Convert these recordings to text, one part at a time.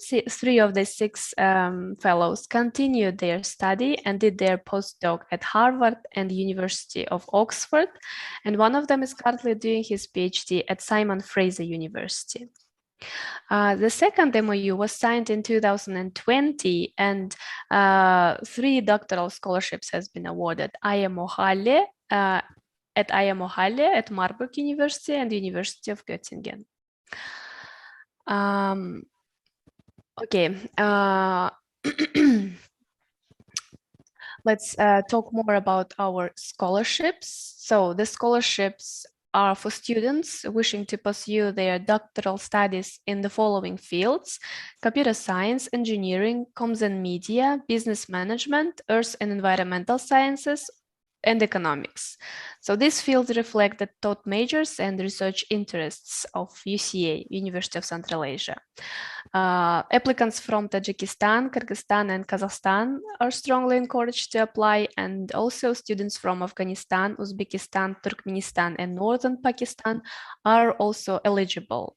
Three of the six fellows continued their study and did their postdoc at Harvard and University of Oxford, and one of them is currently doing his PhD at Simon Fraser University. The second MOU was signed in 2020, and 3 doctoral scholarships has been awarded. At Marburg University and University of Göttingen. Okay, let's talk more about our scholarships. So the scholarships are for students wishing to pursue their doctoral studies in the following fields: computer science, engineering, comms and media, business management, earth and environmental sciences, and economics. So these fields reflect the taught majors and research interests of UCA, University of Central Asia. Applicants from Tajikistan, Kyrgyzstan, and Kazakhstan are strongly encouraged to apply, and also students from Afghanistan, Uzbekistan, Turkmenistan, and northern Pakistan are also eligible.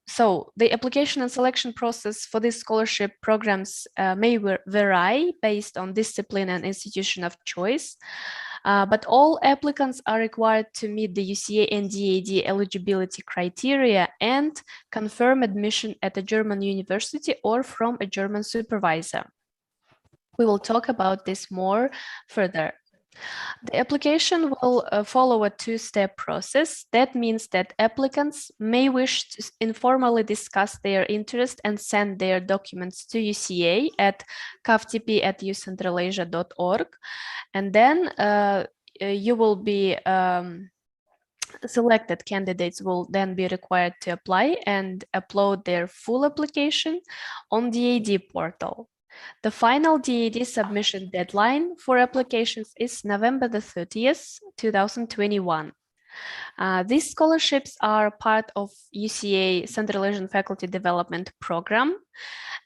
So the application and selection process for these scholarship programs may vary based on discipline and institution of choice, but all applicants are required to meet the UCA and DAAD eligibility criteria and confirm admission at a German university or from a German supervisor. We will talk about this more further. The application will follow a two-step process. That means that applicants may wish to informally discuss their interest and send their documents to UCA at kavtp@ucentralasia.org, and then you will be selected candidates will then be required to apply and upload their full application on the DAAD portal. The final DAAD submission deadline for applications is November the 30th, 2021. These scholarships are part of UCA Central Asian Faculty Development Program.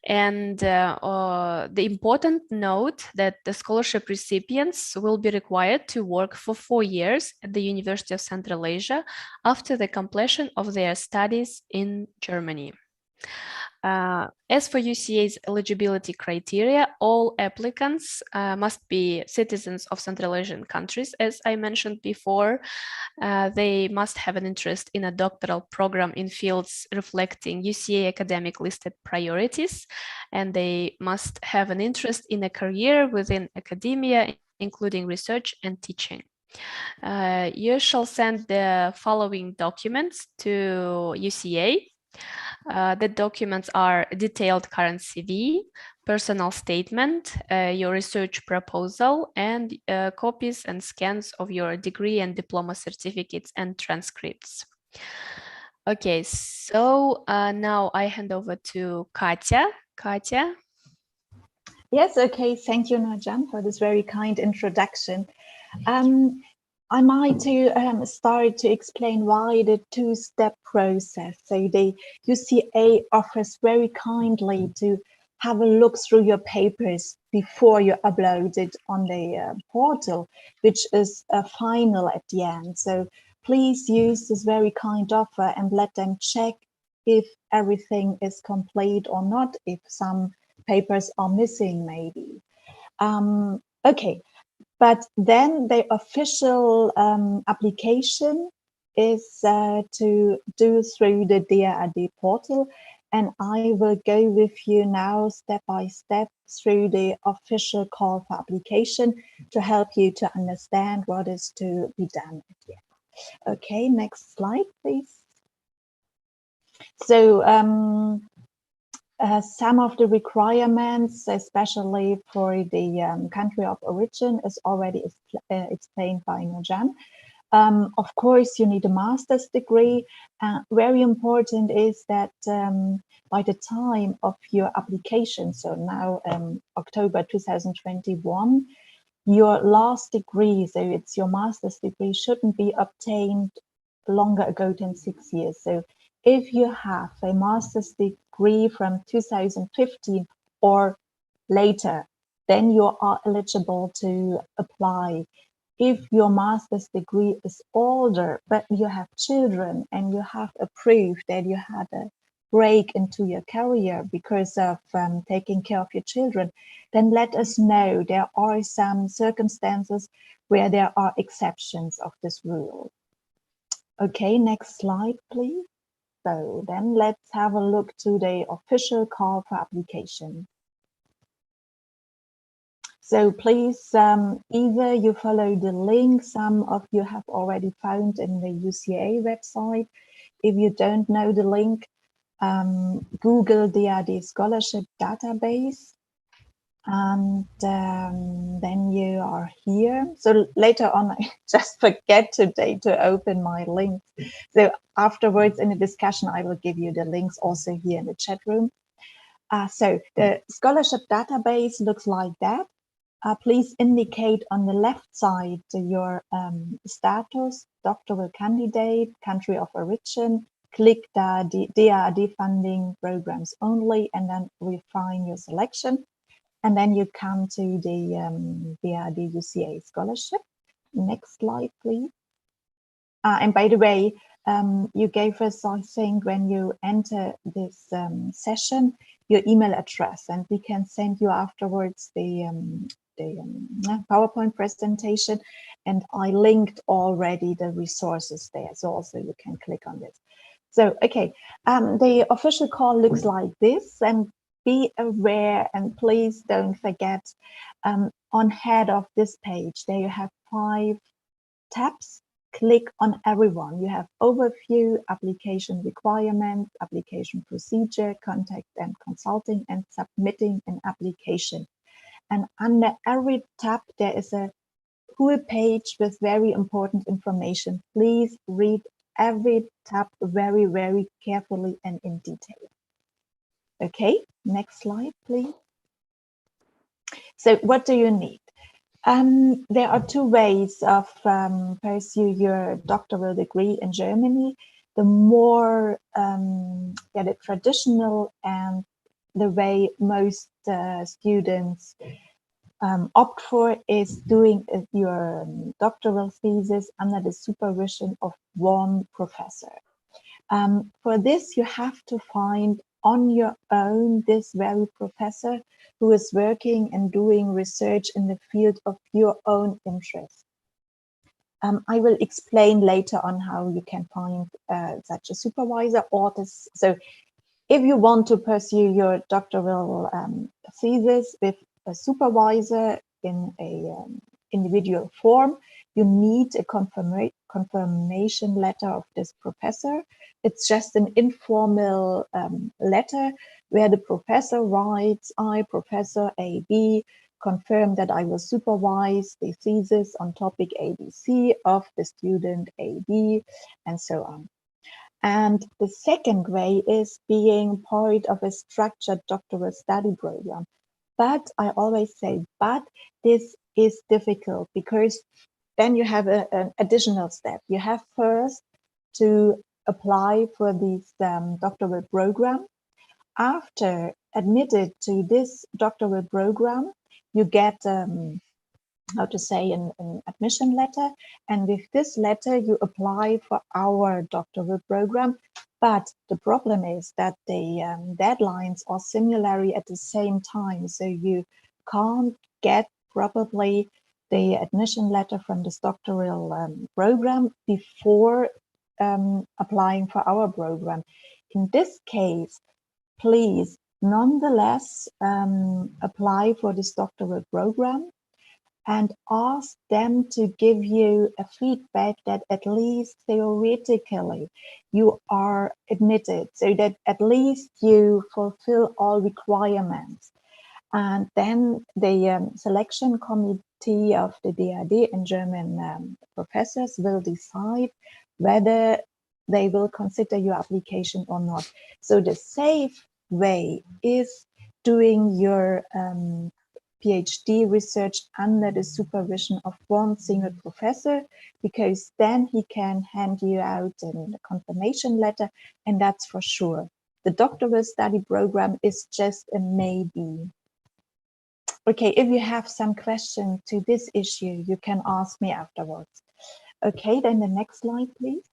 And the important note that the scholarship recipients will be required to work for 4 years at the University of Central Asia after the completion of their studies in Germany. As for UCA's eligibility criteria, all applicants must be citizens of Central Asian countries, as I mentioned before. They must have an interest in a doctoral program in fields reflecting UCA academic listed priorities, and they must have an interest in a career within academia, including research and teaching. You shall send the following documents to UCA. The documents are detailed current CV, personal statement, your research proposal, and copies and scans of your degree and diploma certificates and transcripts. Okay, so now I hand over to Katja. Katja? Yes, okay, thank you, Nurzhan, for this very kind introduction. I might start to explain why the two-step process. So the UCA offers very kindly to have a look through your papers before you upload it on the portal, which is final at the end. So please use this very kind offer and let them check if everything is complete or not, if some papers are missing maybe. Okay. But then the official application is to do through the DAAD portal, and I will go with you now step by step through the official call for application to help you to understand what is to be done at the end. Okay, next slide, please. So some of the requirements, especially for the country of origin, is already explained by Nurzhan. Of course, you need a master's degree. Very important is that by the time of your application, so now October 2021, your last degree, so it's your master's degree, shouldn't be obtained longer ago than 6 years. So if you have a master's degree from 2015 or later, then you are eligible to apply. If your master's degree is older, but you have children and you have approved that you had a break into your career because of taking care of your children, then let us know. There are some circumstances where there are exceptions of this rule. Okay, next slide, please. So then let's have a look to the official call for application. So please, either you follow the link some of you have already found in the UCA website. If you don't know the link, Google DAAD Scholarship Database, and then you are here. So later on, I just forget today to open my links. So afterwards in the discussion, I will give you the links also here in the chat room. So the scholarship database looks like that. Please indicate on the left side your status, doctoral candidate, country of origin, click the DAAD funding programs only, and then refine your selection. And then you come to the DAAD-UCA scholarship. Next slide, please. And by the way, you gave us, I think, when you enter this session, your email address, and we can send you afterwards the PowerPoint presentation, and I linked already the resources there, so also you can click on this. So, okay, the official call looks like this, and be aware and please don't forget, on head of this page, there you have 5 tabs. Click on everyone. You have overview, application requirements, application procedure, contact and consulting, and submitting an application. And under every tab, there is a whole page with very important information. Please read every tab very, very carefully and in detail. Okay, next slide, please. So what do you need? There are 2 ways of pursue your doctoral degree in Germany. The more the traditional and the way most students opt for is doing your doctoral thesis under the supervision of one professor. For this, you have to find on your own this very professor who is working and doing research in the field of your own interest. I will explain later on how you can find such a supervisor or this. So if you want to pursue your doctoral thesis with a supervisor in a individual form, you need a confirmation letter of this professor. It's just an informal letter where the professor writes, I, Professor AB, confirm that I will supervise the thesis on topic ABC of the student AB, and so on. And the second way is being part of a structured doctoral study program. But I always say, but this is difficult because then you have an additional step. You have first to apply for this doctoral program. After admitted to this doctoral program, you get how to say an admission letter, and with this letter you apply for our doctoral program. But the problem is that the deadlines are similarly at the same time, so you can't get probably the admission letter from this doctoral program before applying for our program. In this case, please nonetheless apply for this doctoral program and ask them to give you a feedback that at least theoretically you are admitted, so that at least you fulfill all requirements. And then the selection committee of the DAAD and German professors will decide whether they will consider your application or not. So the safe way is doing your PhD research under the supervision of one single professor, because then he can hand you out a confirmation letter, and that's for sure. The doctoral study program is just a maybe. Okay, if you have some question to this issue, you can ask me afterwards. Okay, then the next slide, please.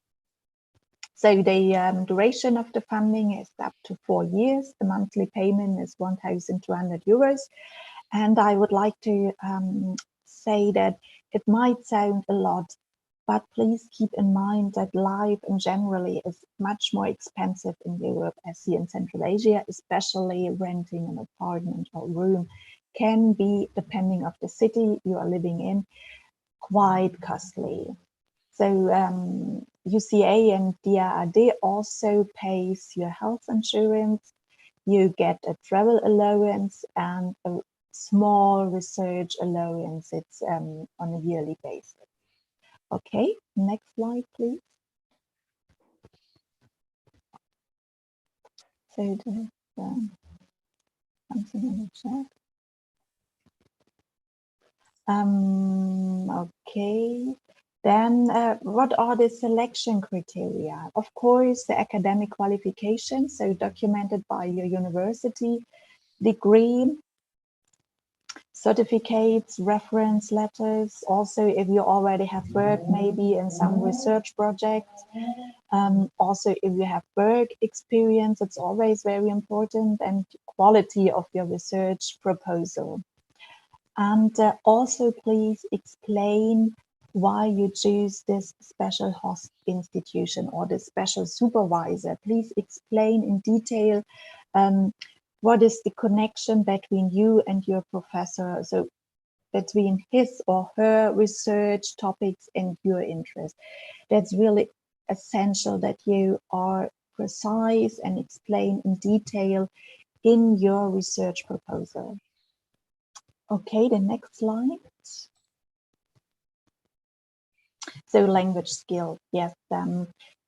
So the duration of the funding is up to 4 years. The monthly payment is 1,200 euros. And I would like to say that it might sound a lot, but please keep in mind that life in generally is much more expensive in Europe as here in Central Asia, especially renting an apartment or room can be, depending on the city you are living in, quite costly. So UCA and DAAD also pays your health insurance. You get a travel allowance and a small research allowance. It's on a yearly basis. Okay, next slide, please. So there's something in the chat. Okay, then what are the selection criteria? Of course, the academic qualifications, so documented by your university, degree, certificates, reference letters. Also, if you already have worked maybe in some research projects, also if you have work experience, it's always very important, and quality of your research proposal. And also please explain why you choose this special host institution or the special supervisor. Please explain in detail what is the connection between you and your professor, so between his or her research topics and your interest. That's really essential that you are precise and explain in detail in your research proposal. Okay, the next slide. So language skill, yes.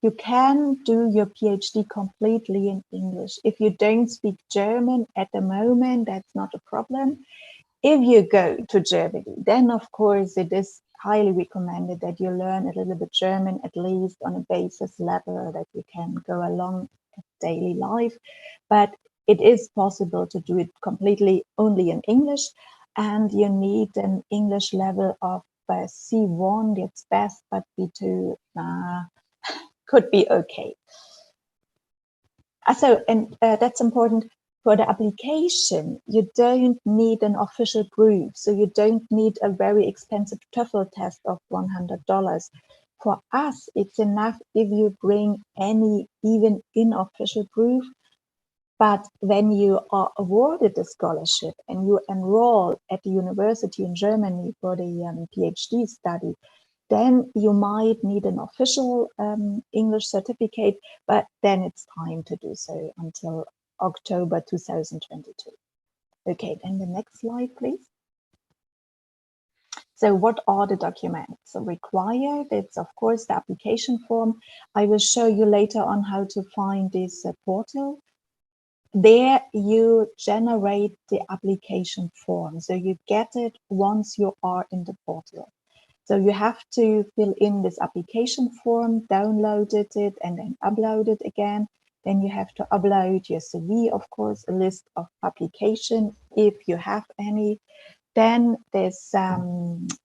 You can do your PhD completely in English. If you don't speak German at the moment, that's not a problem. If you go to Germany, then of course it is highly recommended that you learn a little bit German, at least on a basis level that you can go along with daily life. But it is possible to do it completely only in English, and you need an English level of C1, that's best, but B2 could be okay. So, and that's important. For the application, you don't need an official proof, so you don't need a very expensive TOEFL test of $100. For us, it's enough if you bring any even unofficial proof, but when you are awarded a scholarship and you enroll at the university in Germany for the PhD study, then you might need an official English certificate, but then it's time to do so until October 2022. Okay, then the next slide, please. So what are the documents required? It's of course the application form. I will show you later on how to find this portal. There you generate the application form. So you get it once you are in the portal. So you have to fill in this application form, download it, and then upload it again. Then you have to upload your CV, of course, a list of publication if you have any. Then there's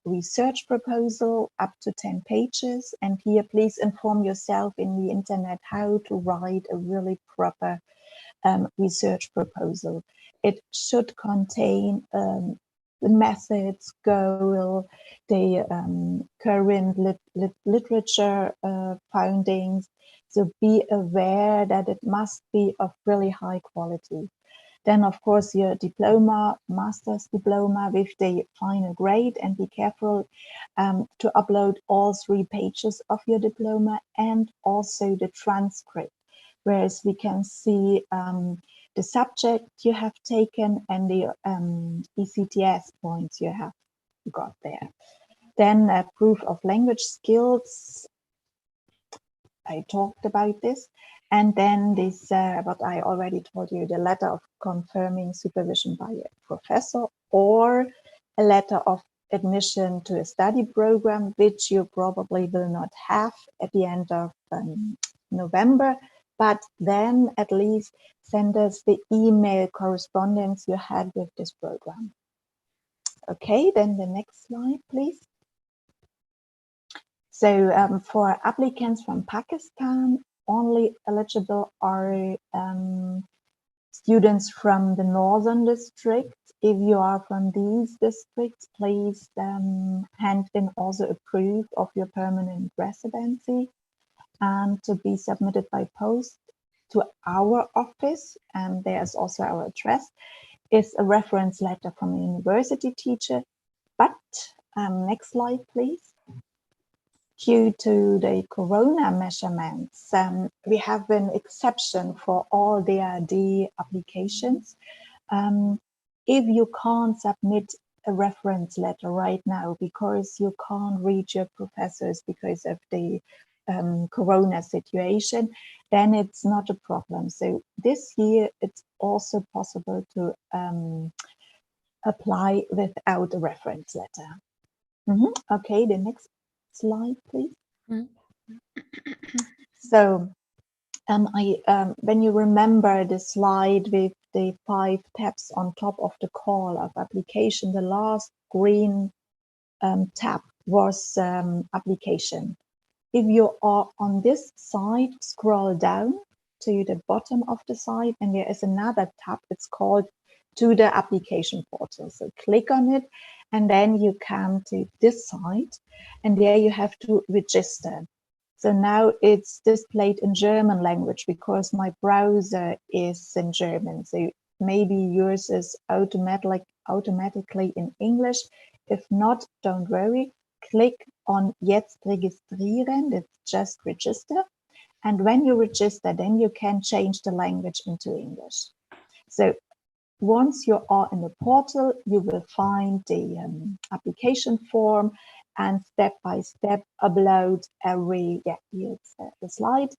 research proposal up to 10 pages. And here, please inform yourself in the internet how to write a really proper research proposal. It should contain the methods, goal, the current literature findings. So be aware that it must be of really high quality. Then, of course, your diploma, master's diploma with the final grade, and be careful to upload all 3 pages of your diploma and also the transcript, whereas we can see the subject you have taken and the ECTS points you have got there. Then proof of language skills. I talked about this. And then this, what I already told you, the letter of confirming supervision by a professor, or a letter of admission to a study program, which you probably will not have at the end of November, but then at least send us the email correspondence you had with this program. Okay, then the next slide, please. So for applicants from Pakistan, only eligible are students from the northern district. If you are from these districts, please hand in also a proof of your permanent residency, and to be submitted by post to our office, and there's also our address, is a reference letter from a university teacher. But next slide, please. Due to the corona measurements, we have an exception for all DAAD applications. If you can't submit a reference letter right now because you can't reach your professors because of the corona situation, then it's not a problem. So this year it's also possible to apply without a reference letter. Okay, the next slide, please. So when you remember the slide with the 5 tabs on top of the call of application, the last green tab was application. If you are on this side, scroll down to the bottom of the site, and there is another tab. It's called to the application portal. So click on it, and then you come to this site, and there you have to register. So now it's displayed in German language because my browser is in German. So maybe yours is automatically in English. If not, don't worry. Click on Jetzt registrieren, that's just register. And when you register, then you can change the language into English. So once you are in the portal, you will find the application form, and step by step upload every, here's the slide.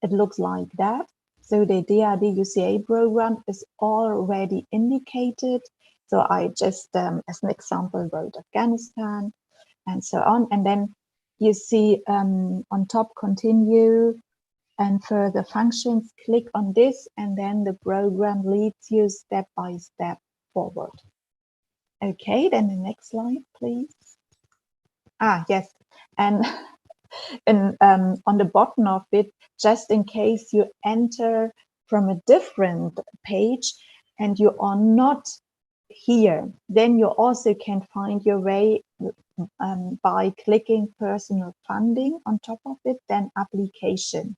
It looks like that. So the DAAD-UCA program is already indicated. So I just, as an example, wrote Afghanistan and so on. And then you see on top, continue and further functions. Click on this, and then the program leads you step by step forward. Okay, then the next slide, please. Yes, and on the bottom of it, just in case you enter from a different page and you are not here, then you also can find your way by clicking personal funding on top of it, then application,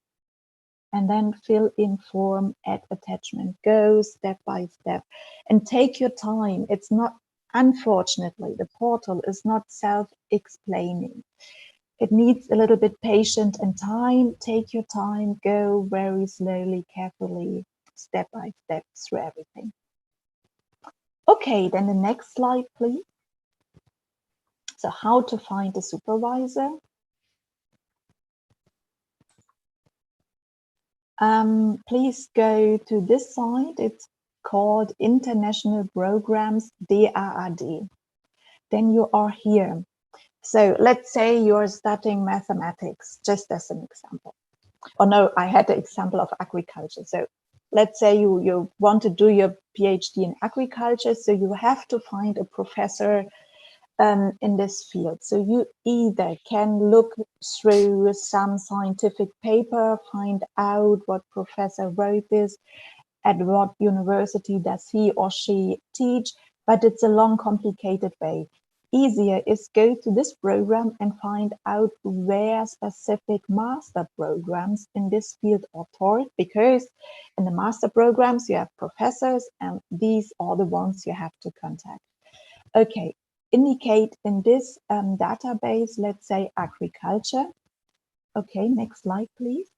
and then fill in form, add attachment, go step by step, and take your time. It's not, unfortunately, the portal is not self-explaining. It needs a little bit patience and time. Take your time, go very slowly, carefully, step by step through everything. Okay, then the next slide, please. So how to find a supervisor. Please go to this site. It's called International Programs, DAAD. Then you are here. So let's say you're studying mathematics, just as an example. Or no, I had the example of agriculture. So let's say you want to do your PhD in agriculture, so you have to find a professor in this field. So you either can look through some scientific paper, find out what professor wrote this, at what university does he or she teach, but it's a long, complicated way. Easier is go to this program and find out where specific master programs in this field are taught, because in the master programs you have professors, and these are the ones you have to contact. Okay, indicate in this database, let's say agriculture. Okay, next slide, please.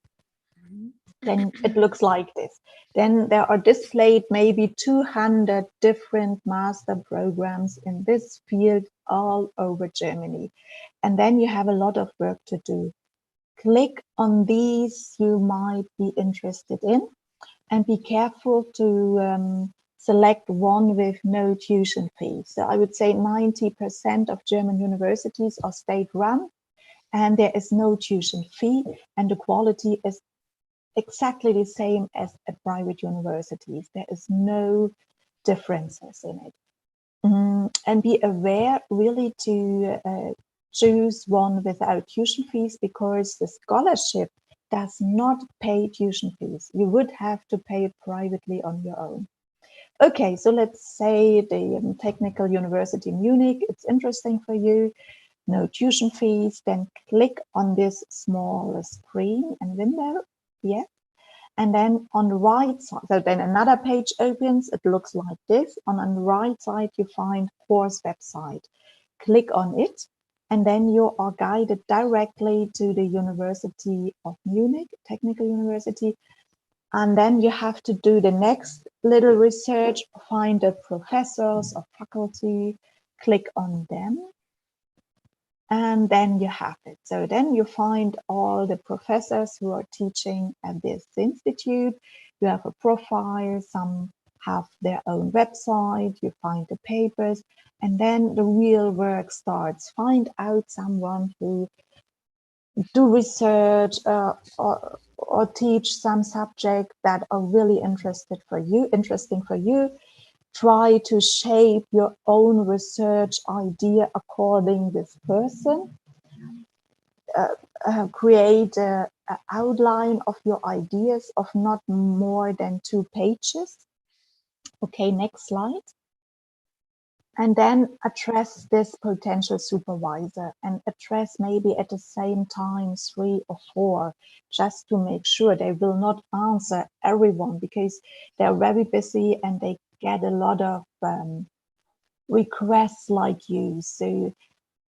Then it looks like this. Then there are displayed maybe 200 different master programs in this field all over Germany. And then you have a lot of work to do. Click on these you might be interested in, and be careful to select one with no tuition fee. So I would say 90% of German universities are state-run, and there is no tuition fee, and the quality is exactly the same as at private universities. There is no differences in it. And be aware really to choose one without tuition fees, because the scholarship does not pay tuition fees. You would have to pay it privately on your own. Okay, so let's say the Technical University Munich, it's interesting for you, no tuition fees, then click on this small screen and window, yeah. And then on the right side, so then another page opens, it looks like this. On the right side, you find course website. Click on it, and then you are guided directly to the University of Munich, Technical University. And then you have to do the next little research, find the professors or faculty, click on them, and then you have it. So then you find all the professors who are teaching at this institute. You have a profile, some have their own website, you find the papers, and then the real work starts. Find out someone who do research or teach some subject that are really interesting for you. Try to shape your own research idea according this person. Create an outline of your ideas of not more than 2 pages. Okay, next slide. And then address this potential supervisor and address maybe at the same time 3 or 4, just to make sure they will not answer everyone, because they're very busy and they get a lot of requests like you. So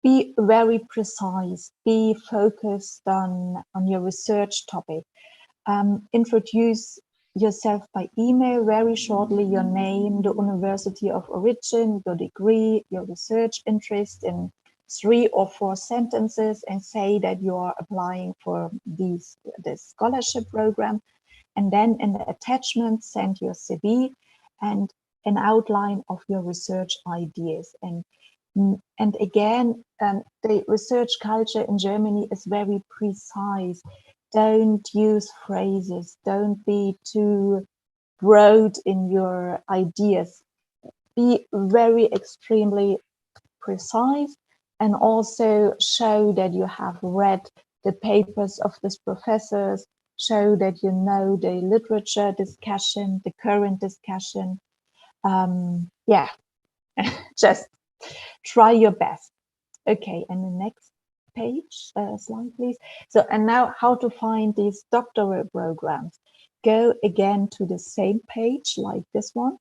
be very precise, be focused on your research topic. Introduce yourself by email very shortly, your name, the university of origin, your degree, your research interest in 3 or 4 sentences, and say that you are applying for this scholarship program. And then in the attachment, send your CV and an outline of your research ideas. And again, the research culture in Germany is very precise. Don't use phrases. Don't be too broad in your ideas. Be very extremely precise, and also show that you have read the papers of these professors, show that you know the literature discussion, the current discussion. Yeah, just try your best. Okay, and the next page, slide please. So, and now how to find these doctoral programs. Go again to the same page like this one,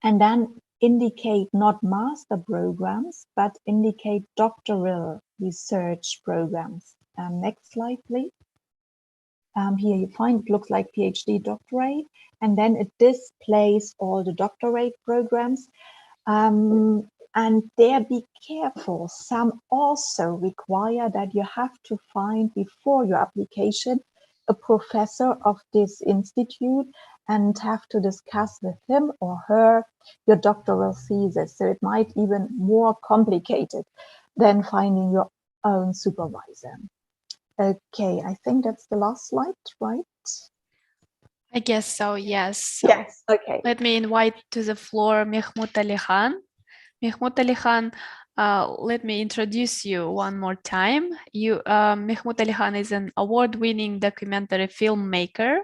and then indicate not master programs, but indicate doctoral research programs. Next slide, please. Here you find, it looks like PhD doctorate, and then it displays all the doctorate programs. And there, be careful. Some also require that you have to find before your application a professor of this institute and have to discuss with him or her your doctoral thesis. So it might even more complicated than finding your own supervisor. Okay, I think that's the last slide, right? I guess so, yes. So yes, okay. Let me invite to the floor Mehmood Ali Khan. Mehmood Ali Khan, let me introduce you one more time. Mehmood Ali Khan is an award-winning documentary filmmaker.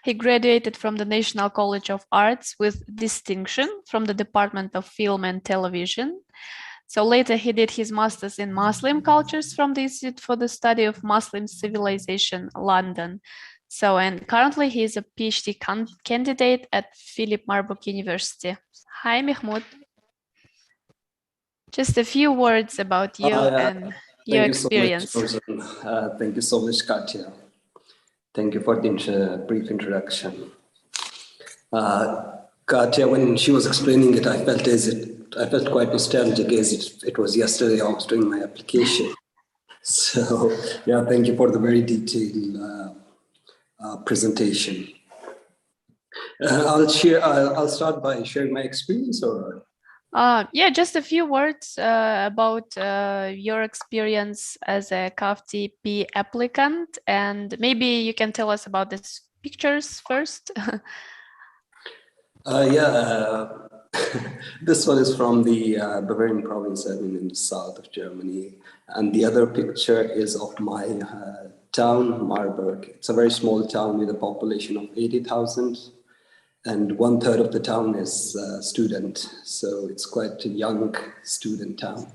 He graduated from the National College of Arts with distinction from the Department of Film and Television. So later he did his master's in Muslim cultures from the Institute for the Study of Muslim Civilisation, London. So, and currently he is a PhD candidate at Philip-Marburg University. Hi, Mehmood. Just a few words about you and your experience. Thank you so much, Katja. Thank you for the brief introduction. Katja, when she was explaining it, I felt quite nostalgic, as it was yesterday I was doing my application. So, yeah, thank you for the very detailed presentation. I'll start by sharing my experience, or? Yeah, just a few words about your experience as a CAFTP applicant, and maybe you can tell us about these pictures first. This one is from the Bavarian province, I mean, in the south of Germany. And the other picture is of my town, Marburg. It's a very small town with a population of 80,000. And 1/3 of the town is student. So it's quite a young student town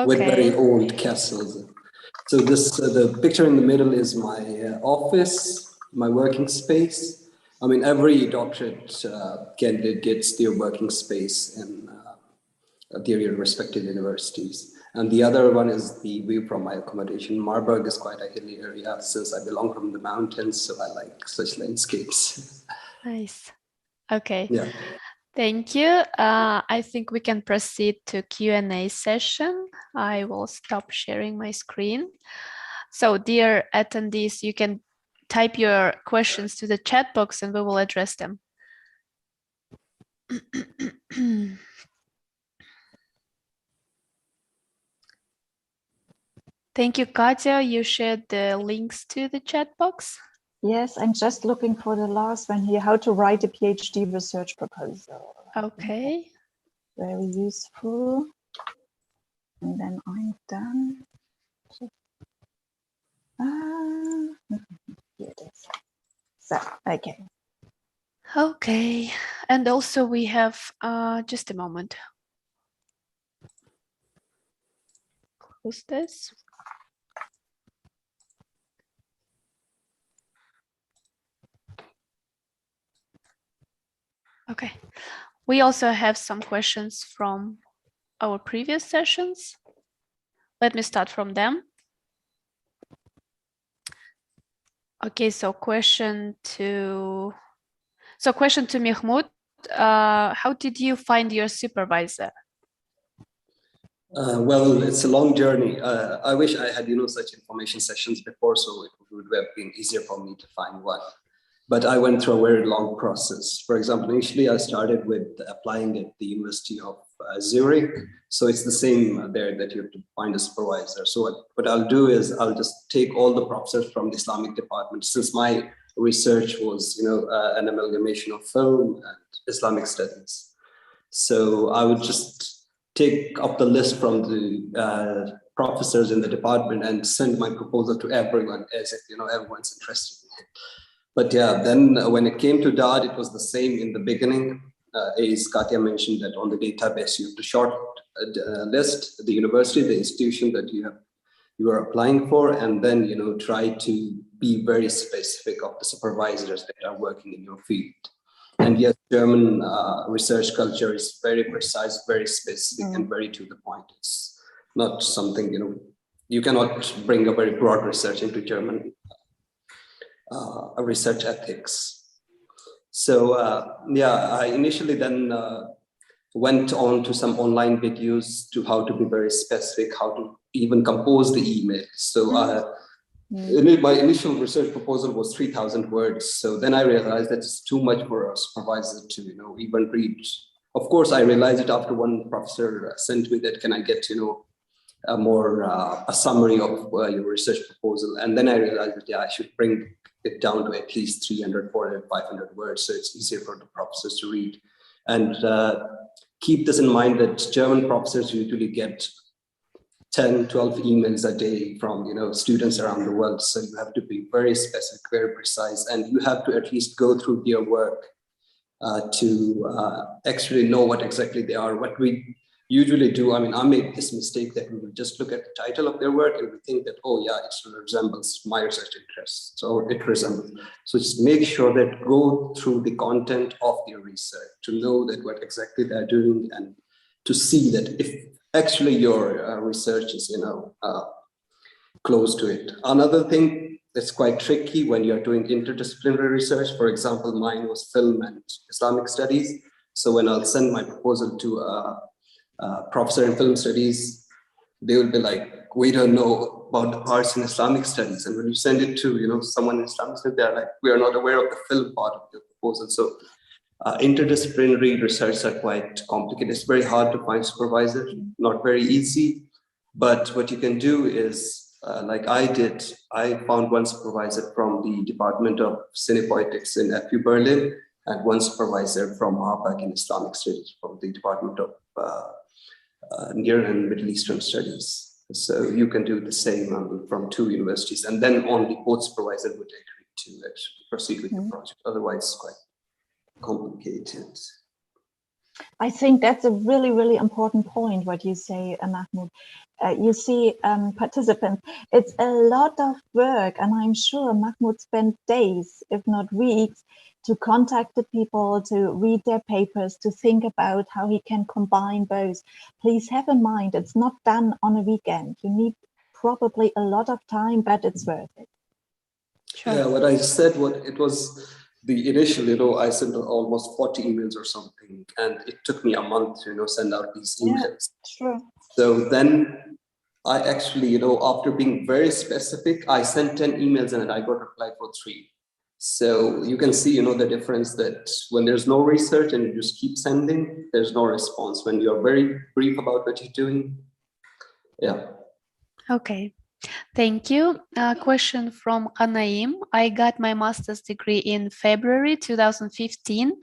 with very old castles. So this, the picture in the middle is my office, my working space. I mean, every doctorate candidate gets their working space in their respective universities. And the other one is the view from my accommodation. Marburg is quite a hilly area since I belong from the mountains, so I like such landscapes. Nice. Okay. Yeah. Thank you. I think we can proceed to Q&A session. I will stop sharing my screen. So dear attendees, you can type your questions to the chat box and we will address them. Thank you, Katja. You shared the links to the chat box. Yes, I'm just looking for the last one here, how to write a PhD research proposal. Okay. Very useful. And then I'm done. Here it is. So, okay. Okay. And also we have, just a moment. Close this. Okay. We also have some questions from our previous sessions. Let me start from them. Okay, so question to Mehmood. How did you find your supervisor? Well, it's a long journey. I wish I had, such information sessions before, so it would have been easier for me to find one. But I went through a very long process. For example, initially I started with applying at the University of Zurich. So it's the same there that you have to find a supervisor. So what I'll do is I'll just take all the professors from the Islamic department, since my research was, an amalgamation of film and Islamic studies. So I would just take up the list from the professors in the department and send my proposal to everyone as if, everyone's interested in it. But yeah, then when it came to DAAD, it was the same in the beginning. As Katja mentioned, that on the database, you have to short list the university, the institution that you are applying for, and then, try to be very specific of the supervisors that are working in your field. And yes, German research culture is very precise, very specific, and very to the point. It's not something, you cannot bring a very broad research into German research ethics. So I initially then went on to some online videos to how to be very specific, how to even compose the email. So my initial research proposal was 3,000 words. So then I realized that's too much for a supervisor to even read. Of course, I realized it after one professor sent me that, can I get a summary of your research proposal? And then I realized that I should bring it down to at least 300, 400, 500 words, so it's easier for the professors to read. And keep this in mind that German professors usually get 10, 12 emails a day from students around the world. So you have to be very specific, very precise, and you have to at least go through their work to actually know what exactly they are. What we usually do, I made this mistake that we will just look at the title of their work and we think that, oh yeah, it resembles my research interests, so it resembles. So just make sure that go through the content of their research to know that what exactly they're doing, and to see that if actually your research is, close to it. Another thing that's quite tricky when you're doing interdisciplinary research, for example, mine was film and Islamic studies. So when I'll send my proposal to a professor in film studies, they will be like, we don't know about the parts in Islamic studies. And when you send it to, someone in Islamic studies, they're like, we are not aware of the film part of your proposal. So interdisciplinary research are quite complicated. It's very hard to find supervisors, not very easy. But what you can do is, like I did, I found one supervisor from the Department of Cinepoetics in FU Berlin. and one supervisor from APAC in Islamic Studies from the Department of Near and Middle Eastern Studies. So you can do the same from 2 universities, and then only both supervisor would agree to actually proceed with the project. Otherwise, it's quite complicated. I think that's a really, really important point, what you say, Mahmoud. You see, participants, it's a lot of work, and I'm sure Mahmoud spent days, if not weeks, to contact the people, to read their papers, to think about how he can combine both. Please have in mind, it's not done on a weekend. You need probably a lot of time, but it's worth it. Sure. Yeah, what I said, it was the initial, I sent almost 40 emails or something, and it took me a month to, send out these emails. Yeah, sure. So then I actually, after being very specific, I sent 10 emails and I got reply for 3. So you can see, the difference that when there's no research and you just keep sending, there's no response. When you're very brief about what you're doing, yeah. Okay. Thank you. A question from Anaim. I got my master's degree in February 2015.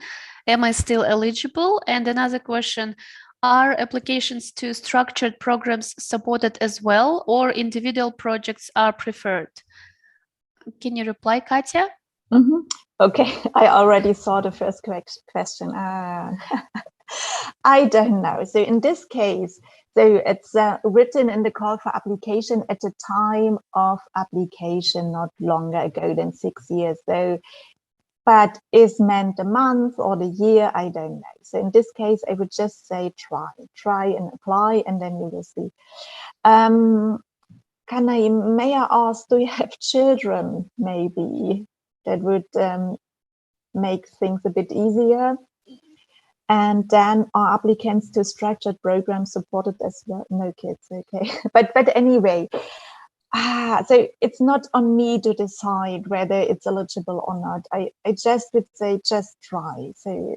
Am I still eligible? And another question, are applications to structured programs supported as well, or individual projects are preferred? Can you reply, Katja? Mm-hmm. Okay, I already saw the first question. I don't know. So in this case, so it's written in the call for application at the time of application, not longer ago than 6 years. So, but is meant the month or the year, I don't know. So in this case, I would just say try and apply, and then we will see. May I ask, do you have children maybe? That would make things a bit easier. And then are applicants to structured programs supported as well? No kids, okay. But anyway, so it's not on me to decide whether it's eligible or not. I just would say just try. So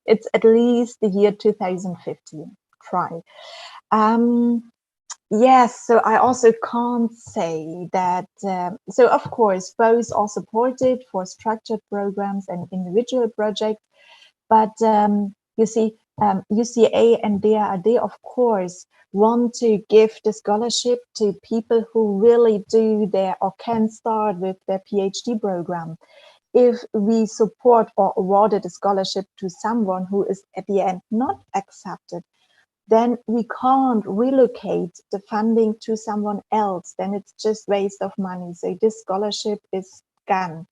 it's at least the year 2015. Try. Yes, so I also can't say that. So of course, both are supported for structured programs and individual projects. But you see, UCA and DAAD, of course, want to give the scholarship to people who really do or can start with their PhD program. If we support or awarded a scholarship to someone who is at the end not accepted, then we can't relocate the funding to someone else. Then it's just waste of money. So this scholarship is gone.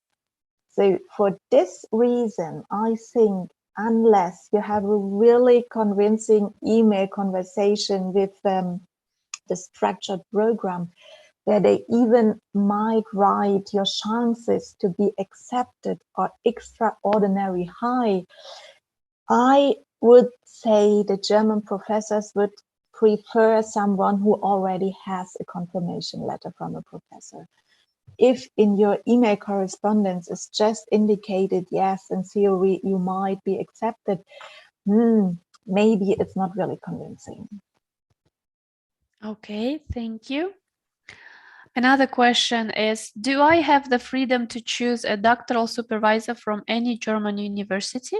So for this reason, I think unless you have a really convincing email conversation with the structured program, where they even might write your chances to be accepted are extraordinarily high, I would say the German professors would prefer someone who already has a confirmation letter from a professor. If in your email correspondence is just indicated, yes, in theory, you might be accepted, maybe it's not really convincing. Okay, thank you. Another question is, do I have the freedom to choose a doctoral supervisor from any German university?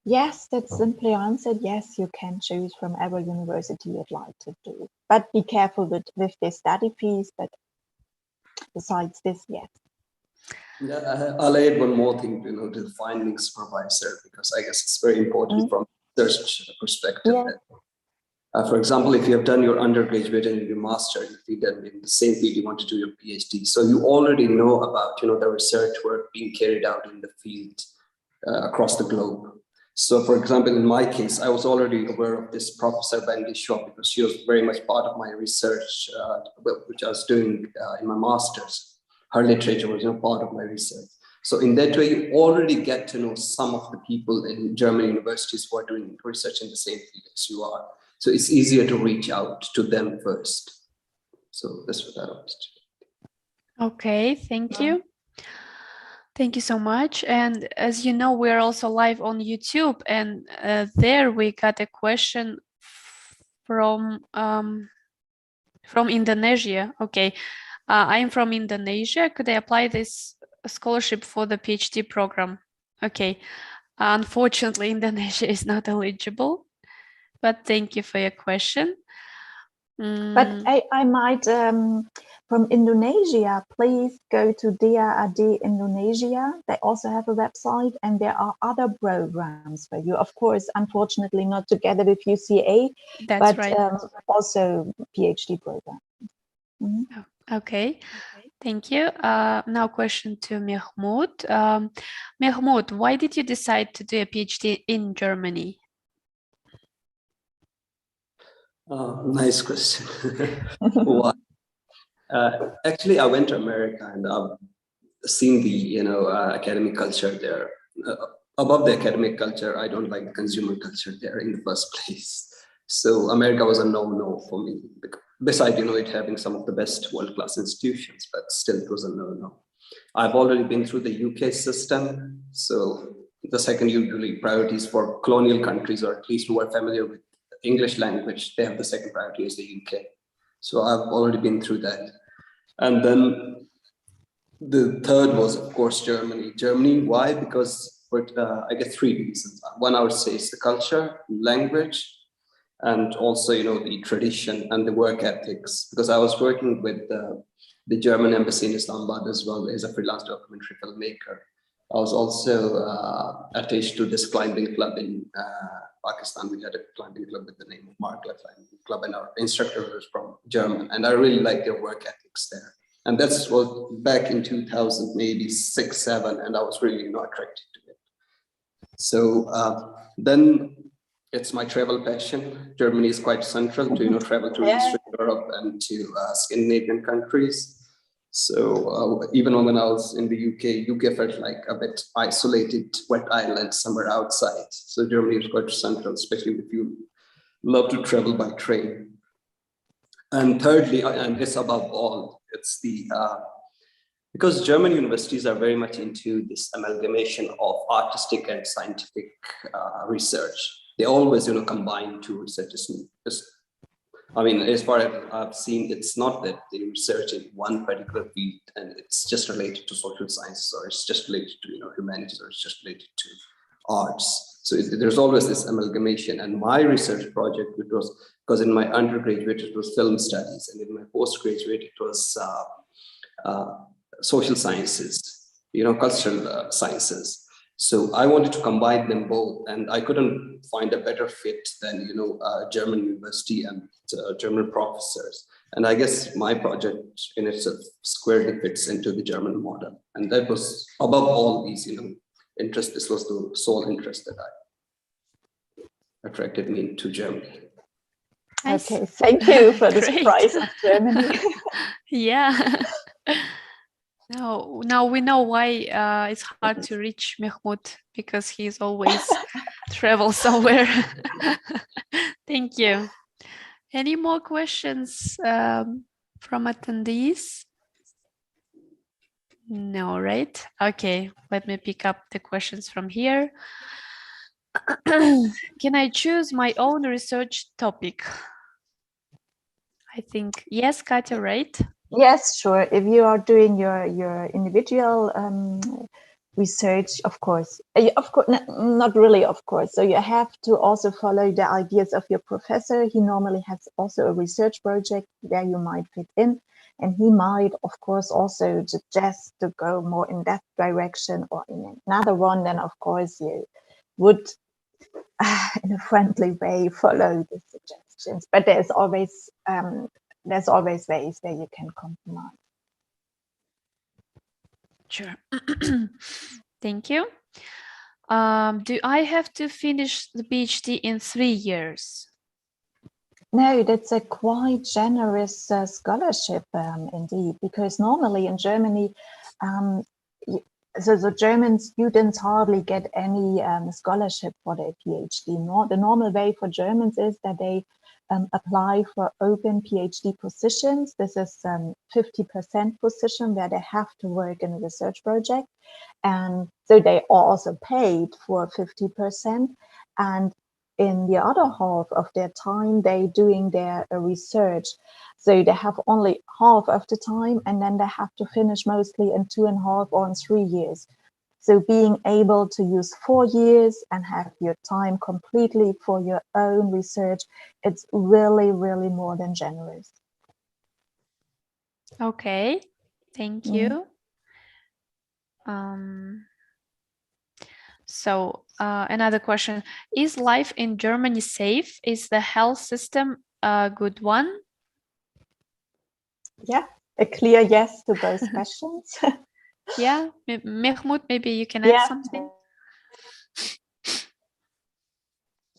Yes, that's simply answered. Yes, you can choose from every university you'd like to do. But be careful with the study fees, but besides this, yes. Yeah, I'll add one more thing, to the finding supervisor, because I guess it's very important from research perspective. Yeah. For example, if you have done your undergraduate and your master, if you done in the same field you want to do your PhD, so you already know about the research work being carried out in the field across the globe. So, for example, in my case, I was already aware of this Professor Wendy Shaw because she was very much part of my research, which I was doing in my master's. Her literature was part of my research. So in that way, you already get to know some of the people in German universities who are doing research in the same field as you are. So it's easier to reach out to them first. So that's what I was. Okay, thank you. Thank you so much. And as you know, we're also live on YouTube, and there we got a question from Indonesia. Okay, I'm from Indonesia. Could I apply this scholarship for the PhD program? Okay. Unfortunately, Indonesia is not eligible, but thank you for your question. But I might, from Indonesia, please go to DAAD Indonesia. They also have a website and there are other programs for you. Of course, unfortunately, not together with UCA, That's but right. also PhD program. Mm-hmm. Okay, thank you. Now question to Mehmood. Mehmood, why did you decide to do a PhD in Germany? Nice question. Why? Actually, I went to America and I've seen the academic culture there. Above the academic culture, I don't like the consumer culture there in the first place. So America was a no-no for me. Besides, it having some of the best world-class institutions, but still it was a no-no. I've already been through the UK system. So the second usually priorities for colonial countries, or at least who are familiar with the English language, they have the second priority is the UK. So I've already been through that. And then the third was, of course, Germany. Germany, why? Because I get three reasons. One, I would say, is the culture, language, and also, the tradition and the work ethics. Because I was working with the German embassy in Islamabad as well as a freelance documentary filmmaker. I was also attached to this climbing club in Pakistan. We had a climbing club with the name of Markla Climbing Club, and our instructor was from German. And I really liked their work ethics there. And that's what back in 2000, maybe 6, 7, and I was really attracted to it. So then it's my travel passion. Germany is quite central to travel to Eastern Europe and to Scandinavian countries. So even when I was in the UK felt like a bit isolated, wet island somewhere outside. So Germany is quite central, especially if you love to travel by train. And thirdly, and it's above all, it's the because German universities are very much into this amalgamation of artistic and scientific research. They always, combine two researches. I mean, as far as I've seen, it's not that they research in one particular field and it's just related to social sciences, or it's just related to humanities, or it's just related to arts. So there's always this amalgamation. And my research project, which was, because in my undergraduate it was film studies, and in my postgraduate it was social sciences, cultural sciences. So I wanted to combine them both, and I couldn't find a better fit than German university and German professors. And I guess my project in itself squarely fits into the German model. And that was above all these interest. This was the sole interest that attracted me to Germany. Nice. Okay, thank you for the surprise of Germany. Yeah. Now we know why it's hard to reach Mehmood, because he's always travel somewhere. Thank you. Any more questions from attendees? No, right? Okay, let me pick up the questions from here. Can I choose my own research topic? I think yes, Katja, right? Yes, sure. If you are doing your individual research, of course, not really, of course. So you have to also follow the ideas of your professor. He normally has also a research project where you might fit in, and he might, of course, also suggest to go more in that direction or in another one. Then, of course, you would, in a friendly way, follow the suggestions. But there's always ways where you can compromise. Sure. Thank you. Do I have to finish the PhD in 3 years? No, that's a quite generous scholarship indeed, because normally in Germany, so the German students hardly get any scholarship for their PhD. The normal way for Germans is that they apply for open PhD positions. This is 50% position where they have to work in a research project. And so they are also paid for 50%. And in the other half of their time, they doing their research. So they have only half of the time, and then they have to finish mostly in 2.5 or in 3 years. So being able to use 4 years and have your time completely for your own research, it's really, really more than generous. Okay, thank you. So another question, is life in Germany safe? Is the health system a good one? Yeah, a clear yes to both questions. Yeah, Mehmood, maybe you can add something.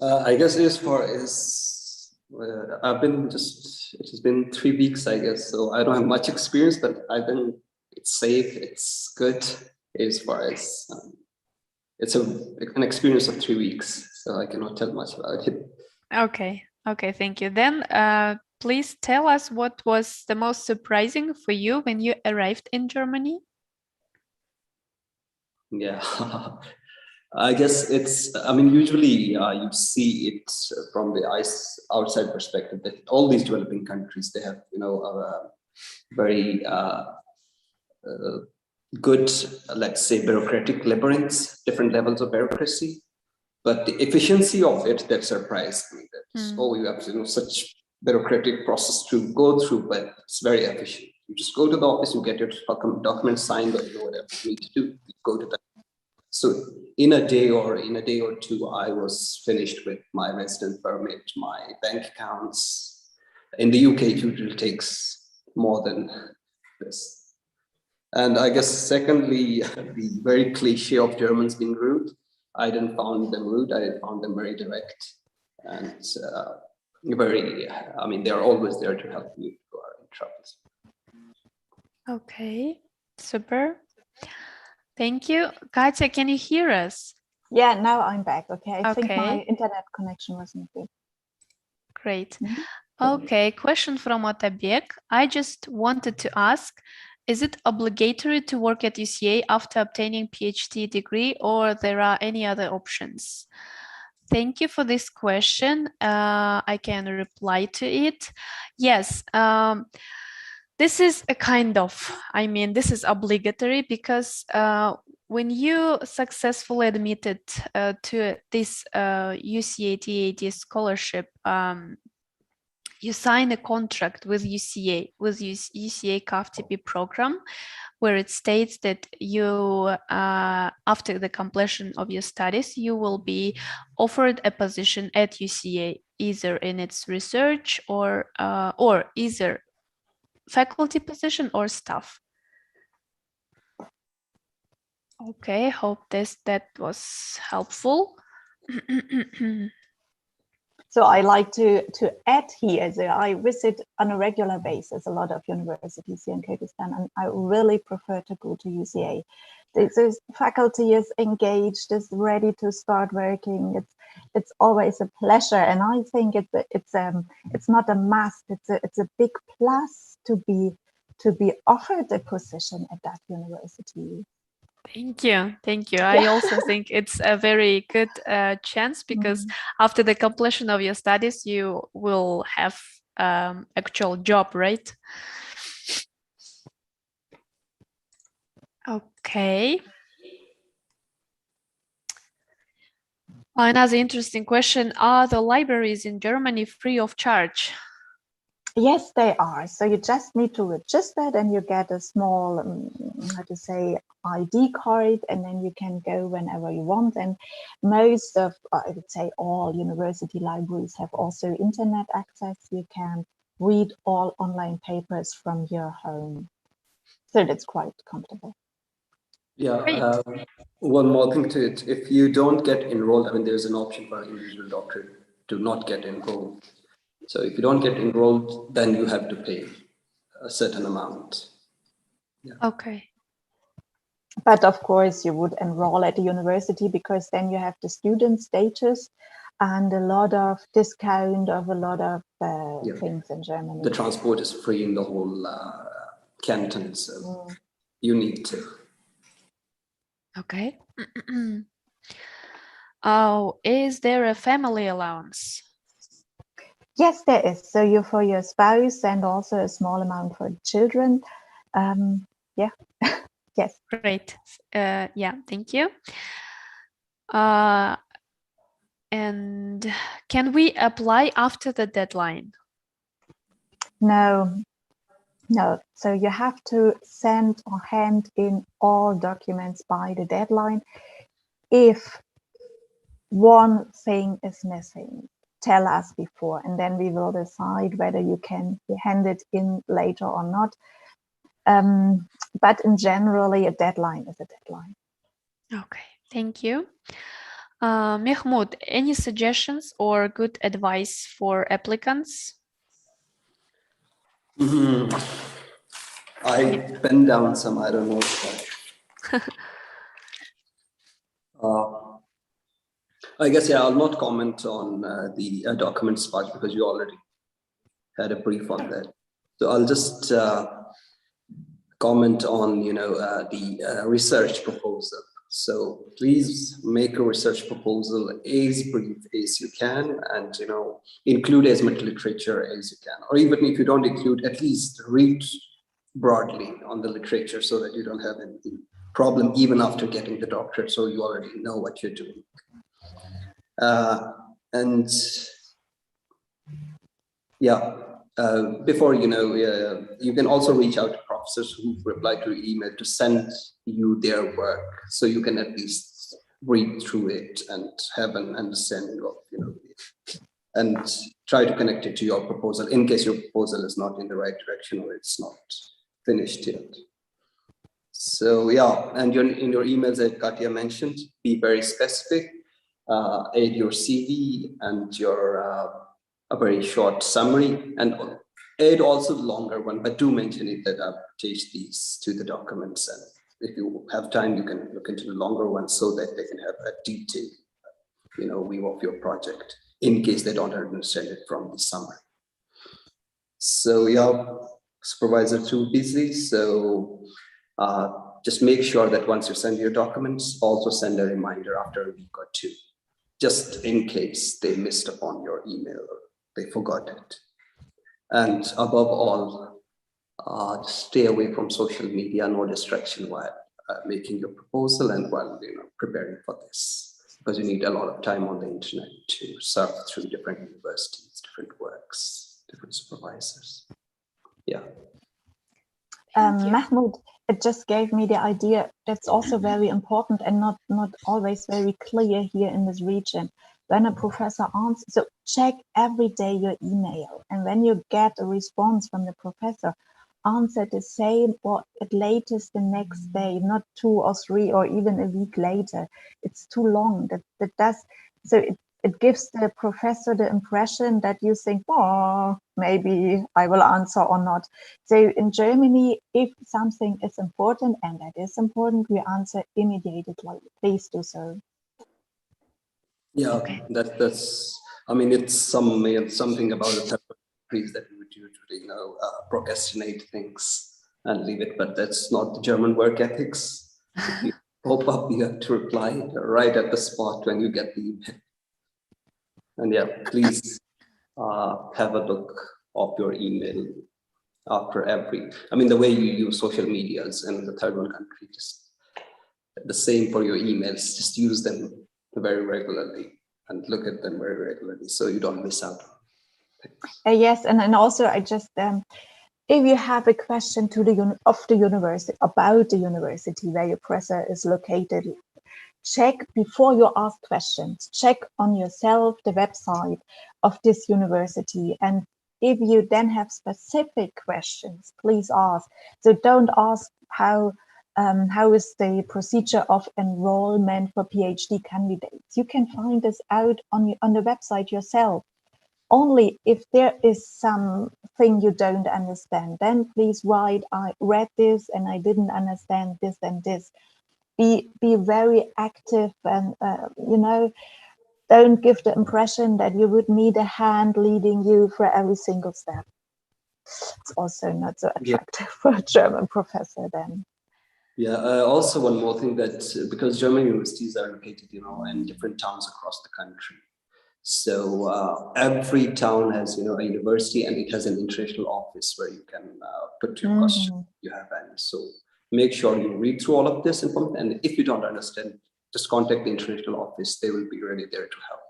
I guess as far as it has been 3 weeks, I guess, so I don't have much experience, but it's safe, it's good as far as it's an experience of 3 weeks, so I cannot tell much about it. Okay, thank you. Then please tell us what was the most surprising for you when you arrived in Germany? Yeah. I guess usually you see it from the outside perspective that all these developing countries, they have, a very good, let's say, bureaucratic labyrinths, different levels of bureaucracy, but the efficiency of it, that surprised me. You have such bureaucratic process to go through, but it's very efficient. You just go to the office, you get your documents signed, or whatever you need to do, you go to that. So in a day or two, I was finished with my resident permit, my bank accounts. In the UK, it usually takes more than this. And I guess secondly, the very cliche of Germans being rude. I didn't find them rude. I found them very direct and they're always there to help you if you are in trouble. Okay, super. Thank you. Katja, can you hear us? Yeah, now I'm back. Okay, I think my internet connection wasn't good. Great. Okay, question from Otabek. I just wanted to ask, is it obligatory to work at UCA after obtaining PhD degree, or there are any other options? Thank you for this question. I can reply to it. Yes. This is a kind of, this is obligatory because when you successfully admitted to this UCA DAAD scholarship, you sign a contract with UCA, UCA CAF-TP program, where it states that you, after the completion of your studies, you will be offered a position at UCA, either in its research or either faculty position or staff. Okay, hope that was helpful. So I like to add here that I visit on a regular basis a lot of universities here in Kyrgyzstan, and I really prefer to go to UCA. The faculty is engaged, is ready to start working. It's always a pleasure, and I think it's not a must. It's a big plus to be offered a position at that university. Thank you. I also think it's a very good chance, because after the completion of your studies, you will have actual job, right? Okay. Another interesting question, are the libraries in Germany free of charge? Yes, they are. So you just need to register, and you get a small, ID card, and then you can go whenever you want. And most of, I would say all university libraries have also internet access. You can read all online papers from your home. So that's quite comfortable. Yeah, one more thing to it. If you don't get enrolled, there's an option for an individual doctorate to not get enrolled. So if you don't get enrolled, then you have to pay a certain amount. Yeah. Okay. But of course, you would enroll at the university, because then you have the student status and a lot of discount of a lot of things in Germany. The transport is free in the whole canton, so you need to. Okay. Oh, is there a family allowance? Yes, there is. So for your spouse, and also a small amount for children. Yeah. Yes. Great. Yeah, thank you. And can we apply after the deadline? No, no. So you have to send or hand in all documents by the deadline. If one thing is missing, tell us before, and then we will decide whether you can hand it in later or not. But in generally, a deadline is a deadline. Okay, thank you. Mehmood, any suggestions or good advice for applicants? I penned down some, I don't know. I guess, yeah, I'll not comment on the documents part because you already had a brief on that. So I'll just comment on, the research proposal. So please make a research proposal as brief as you can, and include as much literature as you can, or even if you don't include, at least read broadly on the literature so that you don't have any problem even after getting the doctorate, so you already know what you're doing. And yeah, before you can also reach out to professors who reply to your email to send you their work, so you can at least read through it and have an understanding of and try to connect it to your proposal in case your proposal is not in the right direction or it's not finished yet. So yeah, and in your emails that Katja mentioned, be very specific, add your CV and your a very short summary, and add also the longer one, but do mention it that I've attached these to the documents, and if you have time you can look into the longer ones so that they can have a detailed view of your project in case they don't understand it from the summary. So yeah, supervisor too busy, so just make sure that once you send your documents, also send a reminder after a week or two, just in case they missed upon your email or they forgot it. And above all, stay away from social media, no distraction while making your proposal and while preparing for this, because you need a lot of time on the internet to surf through different universities, different works, different supervisors. Yeah. Mehmood, it just gave me the idea that's also very important and not always very clear here in this region. When a professor answers, so check every day your email, and when you get a response from the professor, answer the same or at latest the next day, not 2 or 3 or even a week later. It's too long. That does, so it gives the professor the impression that you think, oh, maybe I will answer or not. So in Germany, if something is important, and that is important, we answer immediately. Please do so. Yeah, okay. That's. I mean, it's something about the third countries that we would usually procrastinate things and leave it, but that's not the German work ethics. If you pop up, you have to reply right at the spot when you get the email. And yeah, please have a look of your email after every. I mean, the way you use social medias in the third world country, just the same for your emails. Just use them very regularly and look at them very regularly so you don't miss out. Yes, and also I just if you have a question to of the university about the university where your professor is located, check before you ask questions. Check on yourself the website of this university, and if you then have specific questions, please ask. So don't ask how is the procedure of enrollment for PhD candidates. You can find this out on the website yourself. Only if there is something you don't understand, then please write, I read this and I didn't understand this and this. Be very active and, don't give the impression that you would need a hand leading you for every single step. It's also not so attractive for a German professor then. Yeah, also one more thing, that because German universities are located, in different towns across the country. So every town has, a university, and it has an international office where you can put your question you have any. So make sure you read through all of this information. And if you don't understand, just contact the international office. They will be really there to help.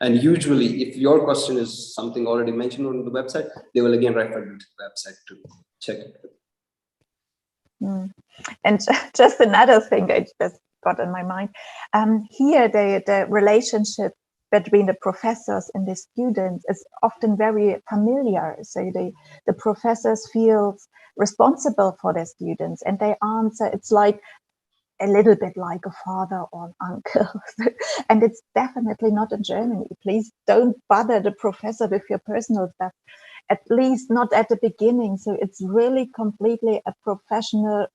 And usually, if your question is something already mentioned on the website, they will again refer you to the website to check it. And just another thing I just got in my mind. Here, the relationship between the professors and the students is often very familiar. So the professors feel responsible for their students, and they answer, it's like a little bit like a father or an uncle. And it's definitely not in Germany. Please don't bother the professor with your personal stuff, at least not at the beginning. So it's really completely a professional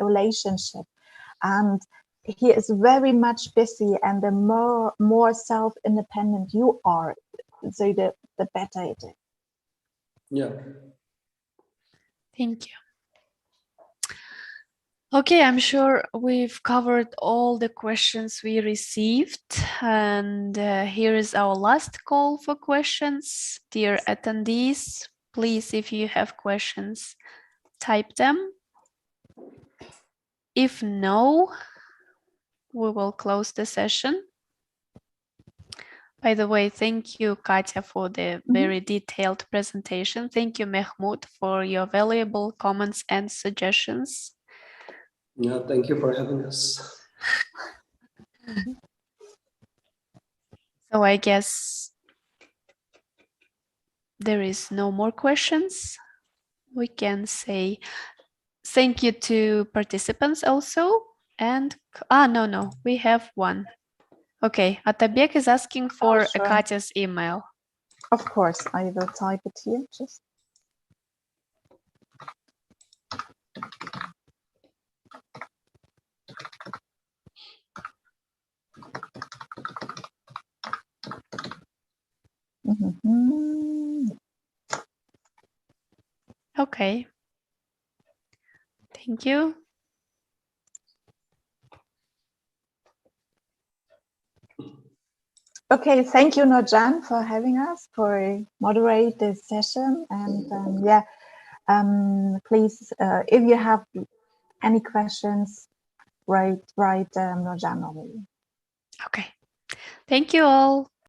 relationship. And he is very much busy, and the more self-independent you are, so the better it is. Yeah. Thank you. Okay, I'm sure we've covered all the questions we received, and here is our last call for questions. Dear attendees, please, if you have questions, type them. If no, we will close the session. By the way, thank you, Katja, for the very detailed presentation. Thank you, Mehmood, for your valuable comments and suggestions. Yeah, thank you for having us. So I guess there is no more questions. We can say thank you to participants also. And no, we have one. Okay, Atabek is asking for sure. Katja's email. Of course, I will type it here. Just. Okay. Thank you. Okay, thank you, Nurzhan, for having us, for moderate this session. And please, if you have any questions, write Nurzhan or me. Okay. Thank you all.